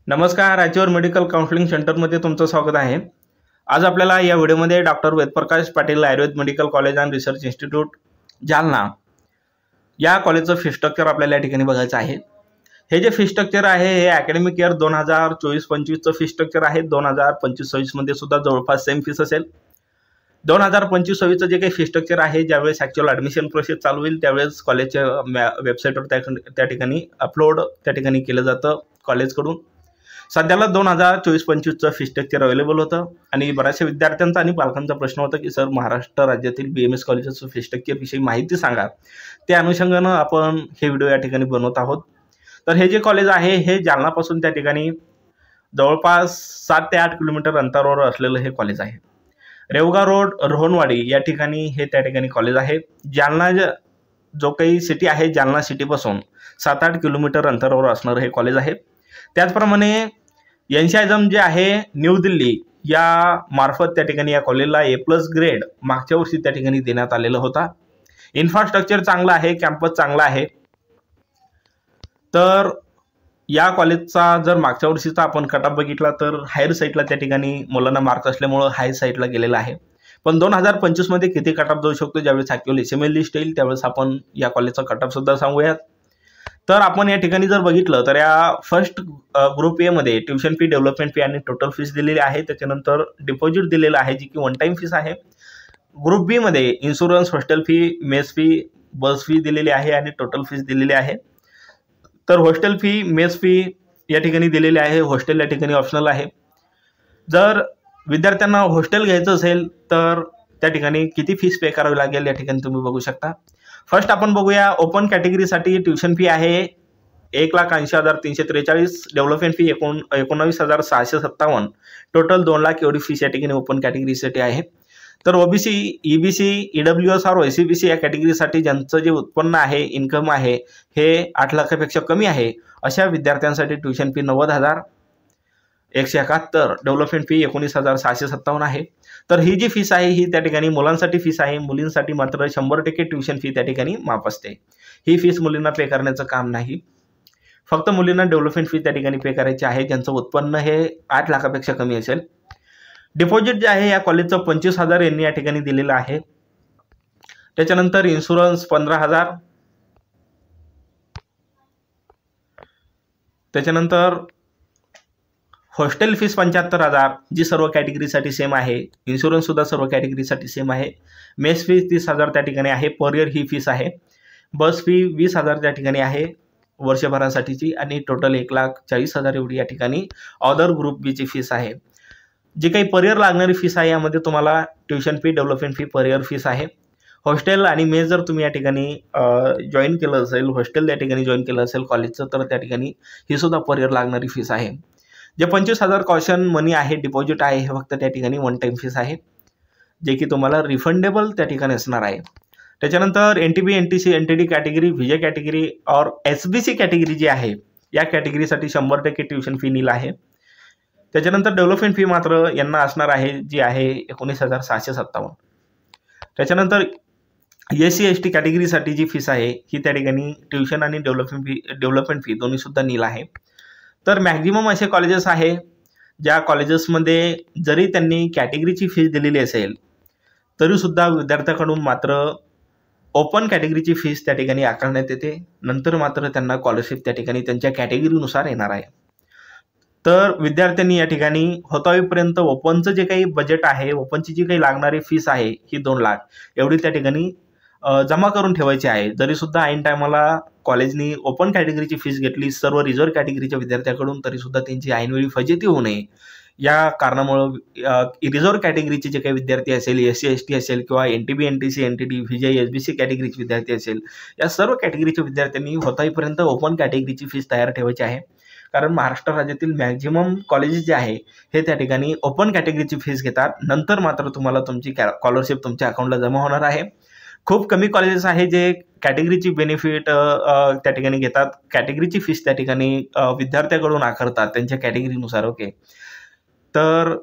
नमस्कार, राज्यवर medical counselling सेंटरमध्ये तुमचं स्वागत आहे। आज आपल्याला या व्हिडिओमध्ये doctor Vedprakash Patil Ayurved medical college and research institute Jalna या कॉलेजचं फी स्ट्रक्चर आपल्याला या ठिकाणी बघायचं आहे। हे जे फी स्ट्रक्चर आहे हे अकॅडमिक इयर 2024-25चं फी स्ट्रक्चर आहे। 2025-26 मध्ये सुद्धा जवळपास सेम फीस असेल। 2025-26चं जे काही फी स्ट्रक्चर आहे, ज्यावेळेस ॲक्च्युअल ॲडमिशन प्रोसेस चालू होईल त्यावेळेस कॉलेजच्या वेबसाईटवर त्या ठिकाणी अपलोड केलं जातं कॉलेजकडून। सध्याला 2024-25चं फी स्ट्रक्चर अवेलेबल होतं आणि बऱ्याचशा विद्यार्थ्यांचा आणि पालकांचा प्रश्न होता की सर महाराष्ट्र राज्यातील BMS कॉलेजचं फी स्ट्रक्चरविषयी माहिती सांगा। त्या अनुषंगानं आपण हे व्हिडिओ या ठिकाणी बनवत आहोत। तर हे जे कॉलेज आहे हे जालनापासून त्या ठिकाणी जवळपास 7 ते 8 किलोमीटर अंतरावर असलेलं हे कॉलेज आहे। रेवगा रोड रोहनवाडी या ठिकाणी हे त्या ठिकाणी कॉलेज आहे। जालना जो काही सिटी आहे, जालना सिटीपासून 7-8 किलोमीटर अंतरावर असणारं हे कॉलेज आहे। त्याचप्रमाणे एनशायझम जे आहे न्यू दिल्ली या मार्फत त्या ठिकाणी या कॉलेजला A+ ग्रेड मागच्या वर्षी त्या ठिकाणी देण्यात आलेला होता। इन्फ्रास्ट्रक्चर चांगला आहे, कॅम्पस चांगला आहे। तर या कॉलेजचा जर मागच्या वर्षीचा आपण कटऑफ बघितला तर हायर साईडला त्या ठिकाणी मुलांना मार्क असल्यामुळे हाय साईडला गेलेला आहे। पण 2025 मध्ये किती कटऑफ जाऊ शकतो, ज्यावेळेस ॲक्च्युअल SML लिस्ट येईल त्यावेळेस आपण या कॉलेजचा कटऑफ सुद्धा सांगूयात। तर आपण या ठिकाणी जर बघितलं तर या फर्स्ट ग्रुप ए मध्ये ट्युशन फी, डेव्हलपमेंट फी आणि टोटल फीस दिलेली आहे। त्याच्यानंतर डिपॉझिट दिलेलं आहे जी की वन टाइम फीस आहे। ग्रुप बी मध्ये insurance, hostel fee, mess fee, bus fee दिलेली आहे आणि टोटल फीस दिलेली आहे। तर हॉस्टेल फी, मेस फी या ठिकाणी दिलेली आहे। हॉस्टेल या ठिकाणी ऑप्शनल आहे। जर विद्यार्थ्यांना हॉस्टेल घ्यायचं असेल तर त्या ठिकाणी किती फीस पे करावी लागेल या ठिकाणी तुम्ही बघू शकता। फर्स्ट आपण बघूया ओपन कॅटेगरीसाठी ट्युशन फी आहे 1,80,343, डेव्हलपमेंट फी 19,657, टोटल 2 लाख एवढी फीस या ठिकाणी ओपन कॅटेगरीसाठी आहे। तर OBC, EBC, EWS और OCBC या कॅटेगरीसाठी ज्यांचं जे उत्पन्न आहे, इन्कम आहे हे 8 लाखापेक्षा कमी आहे अशा विद्यार्थ्यांसाठी ट्युशन फी 90,171, डेव्हलपमेंट फी 19,657 आहे। तर ही जी फीस आहे ही त्या ठिकाणी मुलांसाठी फीस आहे। मुलींसाठी मात्र 100% ट्युशन फी त्या ठिकाणी माफ असते। ही फीस मुलींना पे करण्याचं काम नाही, फक्त मुलींना डेव्हलपमेंट फी त्या ठिकाणी पे करायची आहे ज्यांचं उत्पन्न हे 8 लाखापेक्षा कमी असेल। डिपॉझिट जे आहे या कॉलेजचं 25,000 यांनी या ठिकाणी दिलेलं आहे। त्याच्यानंतर इन्शुरन्स 15,000, त्याच्यानंतर हॉस्टेल फीस 75,000 जी सर्व कॅटेगरीसाठी सेम आहे। इन्शुरन्स सुद्धा सर्व कॅटेगरीसाठी सेम आहे। मेस फी 30,000 त्या ठिकाणी आहे, पर इयर ही फीस आहे। बस फी 20,000 त्या ठिकाणी आहे वर्षभरासाठीची आणि टोटल 1,40,000 एवढी या ठिकाणी अदर ग्रुप बीची फीस आहे। जी काही पर इयर लागणारी फीस आहे यामध्ये तुम्हाला tuition fee, development fee, per year fees आहे। हॉस्टेल आणि मेस जर तुम्ही या ठिकाणी जॉईन केलं असेल, हॉस्टेल या ठिकाणी जॉईन केलं असेल कॉलेजचं, तर त्या ठिकाणी ही सुद्धा पर इयर लागणारी फीस आहे। जे 25,000 कॉशन मनी आहे, डिपॉझिट आहे, हे फक्त त्या ठिकाणी वन टाइम फीस आहे जे की तुम्हाला रिफंडेबल त्या ठिकाणी असणार आहे। त्याच्यानंतर NTB, NTC, NTD category, VJ category और SBC कॅटेगरी जी आहे या कॅटेगरीसाठी 100% ट्युशन फी नील आहे। त्याच्यानंतर डेव्हलपमेंट फी मात्र यांना असणार आहे जी आहे 19,657। त्याच्यानंतर SC ST कॅटेगरीसाठी जी फीस आहे ही त्या ठिकाणी ट्युशन आणि डेव्हलपमेंट फी दोन्ही सुद्धा नील आहे। तर मॅक्झिमम असे कॉलेजेस आहे ज्या कॉलेजेसमध्ये जरी त्यांनी कॅटेगरीची फीस दिलेली असेल तरीसुद्धा विद्यार्थ्याकडून मात्र ओपन कॅटेगरीची फीस त्या ठिकाणी आकारण्यात येते। नंतर मात्र त्यांना स्कॉलरशिप त्या ठिकाणी त्यांच्या कॅटेगरीनुसार येणार आहे। तर विद्यार्थ्यांनी या ठिकाणी होतावीपर्यंत ओपनचं जे काही बजेट आहे, ओपनची जी काही लागणारी फीस आहे ही 2 लाख एवढी त्या ठिकाणी जमा करून ठेवायची आहे। जरीसुद्धा ऐन टायमाला कॉलेजनी ओपन कॅटेगरीची फीस घेतली सर्व रिझर्व्ह कॅटेगरीच्या विद्यार्थ्याकडून, तरीसुद्धा त्यांची ऐनवेळी फजिती होऊ नये या कारणामुळं रिझर्व्ह कॅटेगरीचे जे काही विद्यार्थी असेल, SC ST असेल किंवा NTB, NTC, NTD, VJ, SBC कॅटेगरीचे विद्यार्थी असेल, या सर्व कॅटेगरीच्या विद्यार्थ्यांनी होतावीपर्यंत ओपन कॅटेगरीची फीस तयार ठेवायची आहे। कारण महाराष्ट्र राज्यातील मॅक्झिमम कॉलेजेस जे आहे हे त्या ठिकाणी ओपन कॅटेगरीची फीस घेतात। नंतर मात्र तुम्हाला तुमची स्कॉलरशिप तुमच्या अकाउंटला जमा होणार आहे। खूप कमी कॉलेजेस आहे जे कॅटेगरीची बेनिफिट त्या ठिकाणी घेतात, कॅटेगरीची फीस त्या ठिकाणी विद्यार्थ्याकडून आकारतात त्यांच्या कॅटेगरीनुसार। ओके, तर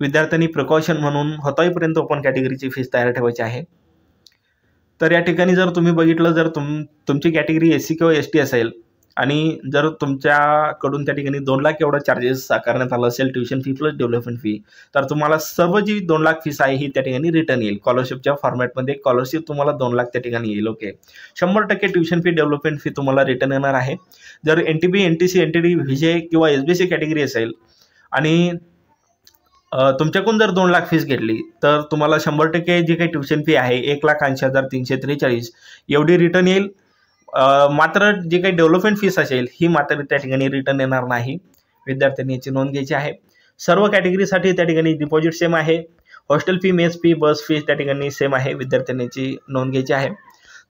विद्यार्थ्यांनी प्रिकॉशन म्हणून होतावीपर्यंत ओपन कॅटेगरीची फीस तयार ठेवायची आहे। तर या ठिकाणी जर तुम्ही बघितलं, जर तुमची कॅटेगरी SC किंवा ST असेल आणि जर तुमच्याकडून त्या ठिकाणी 2 लाख एवढा चार्जेस आकारण्यात आला असेल tuition fee plus development fee, तर तुम्हाला सर्व जी 2 लाख फीस आहे ही त्या ठिकाणी रिटर्न येईल. स्कॉलरशिपच्या फॉर्मॅटमध्ये स्कॉलरशिप तुम्हाला 2 लाख त्या ठिकाणी येईल. Okay, 100% tuition fee development fee तुम्हाला रिटर्न येणार आहे. जर NTB, NTC, NTD, व्हीजे किंवा SBC कॅटेगरी असेल आणि तुमच्याकडून जर 2 लाख फीस घेतली तर तुम्हाला 100% जी काही ट्युशन फी आहे 1,80,343 एवढी रिटर्न येईल. मात्र जी काही डेव्हलपमेंट फीस असेल ही मात्र त्या ठिकाणी रिटर्न येणार नाही. विद्यार्थ्यांनी याची नोंद घ्यायची आहे. सर्व कॅटेगरीसाठी त्या ठिकाणी डिपॉझिट सेम आहे. Hostel fee, mess fee, bus fee त्या ठिकाणी सेम आहे. विद्यार्थ्यांनी याची नोंद घ्यायची आहे.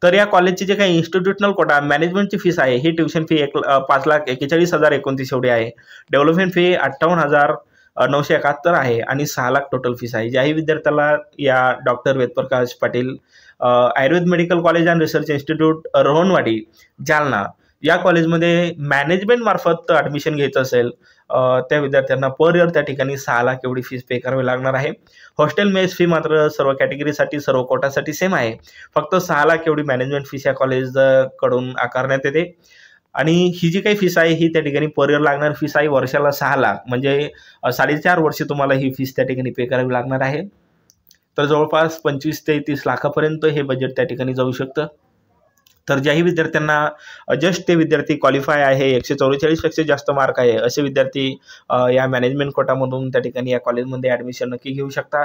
तर या कॉलेजची जे काही इन्स्टिट्यूशनल कोटा मॅनेजमेंटची फीस आहे ही ट्युशन फी 5,41,029 एवढी आहे. डेव्हलपमेंट फी 58,971 आहे आणि 6 लाख टोटल फीस आहे. ज्याही विद्यार्थ्याला या doctor Vedprakash Patil Ayurved medical college and research institute Rohanwadi Jalna या कॉलेजमध्ये मॅनेजमेंट मार्फत ॲडमिशन घ्यायचं असेल त्या विद्यार्थ्यांना पर इयर त्या ठिकाणी 6 लाख एवढी फीस पे करावी लागणार आहे. हॉस्टेल मेस फी मात्र सर्व कॅटेगरीसाठी सर्व कोटासाठी सेम आहे. फक्त 6 लाख एवढी मॅनेजमेंट फीस या कॉलेजकडून आकारण्यात येते. आणि ही जी काही फीस आहे ही त्या ठिकाणी पर इयर लागणार फीस आहे. वर्षाला 6 लाख म्हणजे 4.5 वर्षे तुम्हाला ही फीस त्या ठिकाणी पे करावी लागणार आहे. तर जवळपास 25 ते 30 लाखापर्यंत हे बजेट त्या ठिकाणी जाऊ शकतं. तर ज्याही विद्यार्थ्यांना जस्ट ते विद्यार्थी क्वालिफाय आहे, 144पेक्षा जास्त मार्क आहे असे विद्यार्थी या मॅनेजमेंट कोटामधून त्या ठिकाणी या कॉलेजमध्ये ॲडमिशन नक्की घेऊ शकता.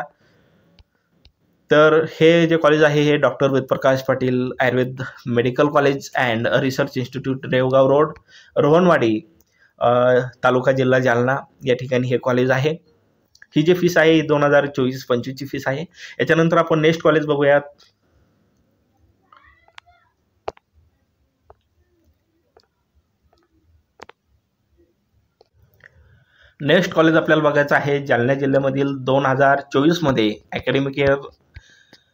तर हे जे कॉलेज आहे हे doctor Vedprakash Patil Ayurved medical college and research institute, Revgaon road, Rohanwadi, taluka जिल्हा जालना या ठिकाणी हे कॉलेज आहे. ही जी फीस आहे 2024-25ची फीस आहे. याच्यानंतर आपण नेक्स्ट कॉलेज बघूयात. नेक्स्ट कॉलेज आपल्याला बघायचं आहे जालना जिल्ह्यामधील 2024 मध्ये अकॅडमिक इयर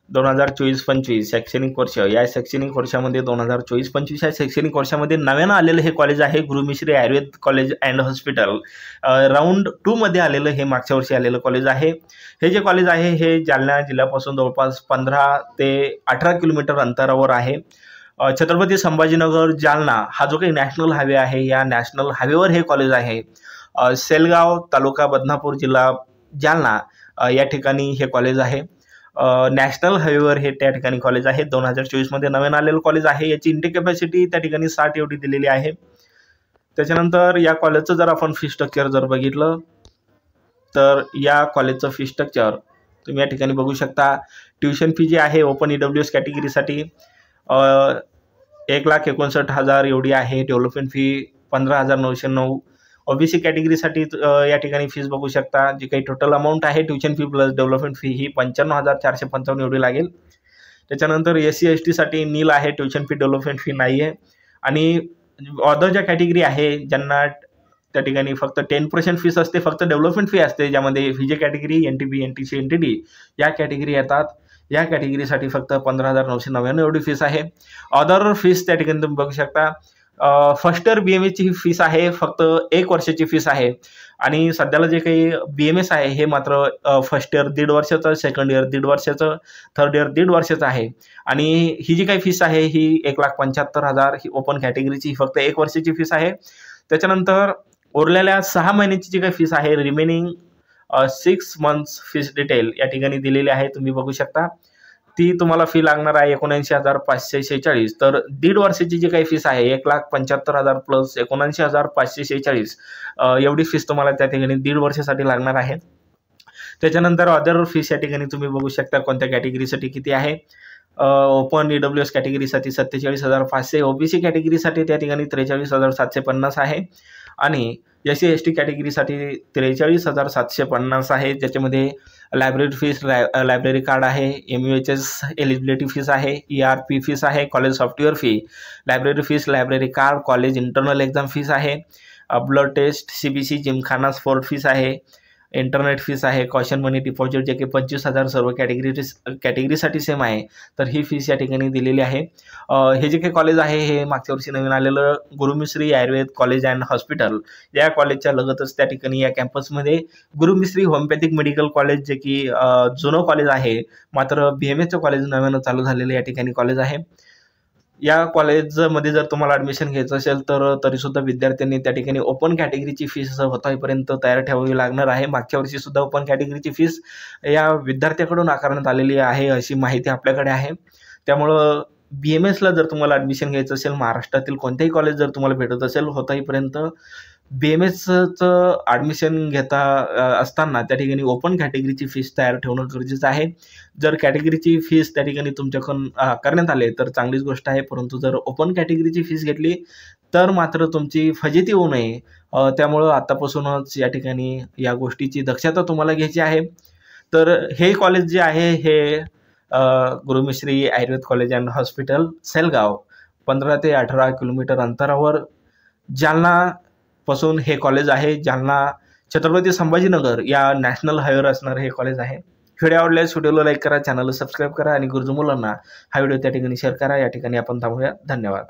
2024-25 शैक्षणिक वर्ष. या शैक्षणिक वर्षामध्ये 2024-25 या शैक्षणिक वर्षामध्ये नव्यानं आलेलं हे कॉलेज आहे Gurumishri Ayurved college and hospital. Round 2 मध्ये आलेलं हे मागच्या वर्षी आलेलं कॉलेज आहे. हे जे कॉलेज आहे हे जालना जिल्ह्यापासून जवळपास 15 ते 18 किलोमीटर अंतरावर आहे. छत्रपती संभाजीनगर जालना हा जो काही नॅशनल हायवे आहे या नॅशनल हायवेवर हे कॉलेज आहे. सेलगाव तालुका बदनापूर जिल्हा जालना या ठिकाणी हे कॉलेज आहे. नॅशनल हायवेवर हे त्या ठिकाणी कॉलेज आहे. 2024 मध्ये नवीन आलेलं कॉलेज आहे. याची इंटेक कॅपॅसिटी त्या ठिकाणी 60 एवढी दिलेली आहे. त्याच्यानंतर या कॉलेजचं जर आपण फी स्ट्रक्चर जर बघितलं तर या कॉलेजचं फी स्ट्रक्चर तुम्ही या ठिकाणी बघू शकता. ट्युशन फी जी आहे ओपन EWS कॅटेगरीसाठी 1,59,000 एवढी आहे. Development fee 15,909. OBC कॅटेगरीसाठी या ठिकाणी फीस बघू शकता. जी काही टोटल अमाऊंट आहे tuition fee plus development fee ही 95,455 एवढी लागेल. त्याच्यानंतर SC ST साठी नील आहे. ट्युशन फी डेव्हलपमेंट फी नाही आहे. आणि अदर ज्या कॅटेगरी आहे ज्यांना त्या ठिकाणी फक्त 10% फीस असते, फक्त डेव्हलपमेंट फी असते, ज्यामध्ये VJ category, NTB, NTC, NTD या कॅटेगरी येतात. या कॅटेगरीसाठी फक्त 15,999 एवढी फीस आहे. अदर फीस त्या ठिकाणी तुम्ही बघू शकता. फर्स्ट इयर BMSची ही फीस आहे, फक्त 1 वर्षाची फीस आहे. आणि सध्याला जे काही BMS आहे हे मात्र फर्स्ट इयर 1.5 वर्षाचं, सेकंड इयर 1.5 वर्षाचं, थर्ड इयर 1.5 वर्षाचं आहे. आणि ही जी काही फीस आहे ही 1,75,000 ही ओपन कॅटेगरीची फक्त 1 वर्षाची फीस आहे. त्याच्यानंतर उरलेल्या 6 महिन्याची जी काही फीस आहे रिमेनिंग 6 मंथ्स फीस डिटेल या ठिकाणी दिलेली आहे. तुम्ही बघू शकता. ती तुम्हाला फी लागणार आहे 79,546. तर 1.5 वर्षाची जी काही फीस आहे 1,75,000 प्लस 79,546 एवढी फीस तुम्हाला त्या ठिकाणी 1.5 वर्षासाठी लागणार आहे. त्याच्यानंतर अदर फीस या ठिकाणी तुम्ही बघू शकता कोणत्या कॅटेगरीसाठी किती आहे. ओपन EWS कॅटेगरीसाठी 47,500, OBC कॅटेगरीसाठी त्या ठिकाणी 43,750 आहे. आणि SC ST कॅटेगरीसाठी 43,750 आहे. ज्याच्यामध्ये लायब्ररी फीस, लायब्ररी कार्ड आहे, MUHS एलिजिबिलिटी फीस आहे, ERP फीस आहे, college software fee, library fees, library card, college internal exam fees आहे, blood test, CBC, gymkhana sport fees आहे, इंटरनेट फीस आहे, कॉशन मनी डिपॉझिट जे की 25,000 सर्व कॅटेगरीसाठी सेम आहे. तर ही फीस या ठिकाणी दिलेली आहे. हे जे काही कॉलेज आहे हे मागच्या वर्षी नवीन आलेलं गुरुमिश्री आयुर्वेद कॉलेज अँड हॉस्पिटल या कॉलेजच्या लगतच त्या ठिकाणी या कॅम्पसमध्ये गुरुमिश्री होमिओपॅथिक मेडिकल कॉलेज जे की जुनं कॉलेज आहे, मात्र BMSचं कॉलेज नव्यानं चालू झालेलं या ठिकाणी कॉलेज आहे. या कॉलेजमध्ये जर तुम्हाला ॲडमिशन घ्यायचं असेल तर तरीसुद्धा विद्यार्थ्यांनी त्या ठिकाणी ओपन कॅटेगरीची फीस होतापर्यंत तयार ठेवावी लागणार आहे. मागच्या वर्षीसुद्धा ओपन कॅटेगरीची फीस या विद्यार्थ्याकडून आकारण्यात आलेली आहे अशी माहिती आपल्याकडे आहे. त्यामुळं BMSला जर तुम्हाला ॲडमिशन घ्यायचं असेल, महाराष्ट्रातील कोणतेही कॉलेज जर तुम्हाला भेटत असेल होतापर्यंत BMSचं ॲडमिशन घेता असताना त्या ठिकाणी ओपन कॅटेगरीची फीस तयार ठेवणं गरजेचं आहे. जर कॅटेगरीची फीस त्या ठिकाणी तुमच्याकडून करण्यात आले तर चांगलीच गोष्ट आहे, परंतु जर ओपन कॅटेगरीची फीस घेतली तर मात्र तुमची फजिती होऊ नये. त्यामुळं आतापासूनच या ठिकाणी या गोष्टीची दक्षता तुम्हाला घ्यायची आहे. तर हे कॉलेज जे आहे हे गुरुमिश्री Ayurved college and hospital, Selgaon, 15 ते 18 किलोमीटर अंतरावर जालनापासून हे कॉलेज आहे. जालना छत्रपती संभाजीनगर या नॅशनल हायवेवर असणारं हे कॉलेज आहे. व्हिडिओ आवडल्यास व्हिडिओला लाईक करा, चॅनलला सबस्क्राईब करा आणि गरजू मुलांना हा व्हिडिओ त्या ठिकाणी शेअर करा. या ठिकाणी आपण थांबूया. धन्यवाद.